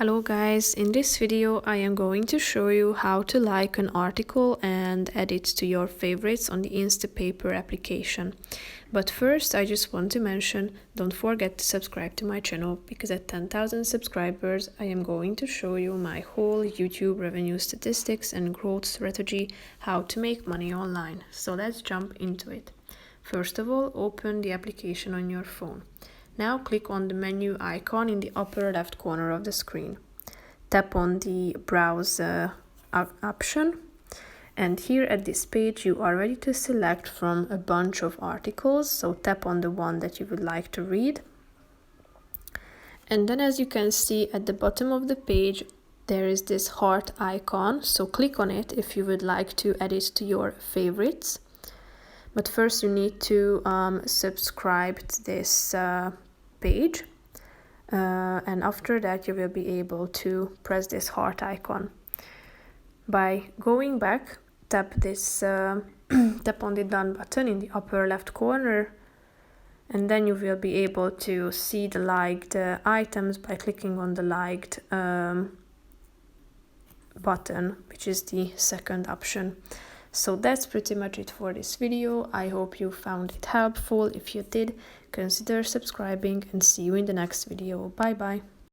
Hello guys, in this video I am going to show you how to like an article and add it to your favorites on the Instapaper application. But first I just want to mention, don't forget to subscribe to my channel because at 10,000 subscribers I am going to show you my whole YouTube revenue statistics and growth strategy, how to make money online. So let's jump into it. First of all, open the application on your phone. Now click on the menu icon in the upper left corner of the screen. Tap on the browse option, and here at this page you are ready to select from a bunch of articles, so tap on the one that you would like to read. And then as you can see at the bottom of the page there is this heart icon, so click on it if you would like to add it to your favorites. But first you need to subscribe to this page, and after that you will be able to press this heart icon. By going back, tap this tap on the done button in the upper left corner, and then you will be able to see the liked items by clicking on the liked button, which is the second option. So that's pretty much it for this video. I hope you found it helpful. If you did, consider subscribing and see you in the next video. Bye bye.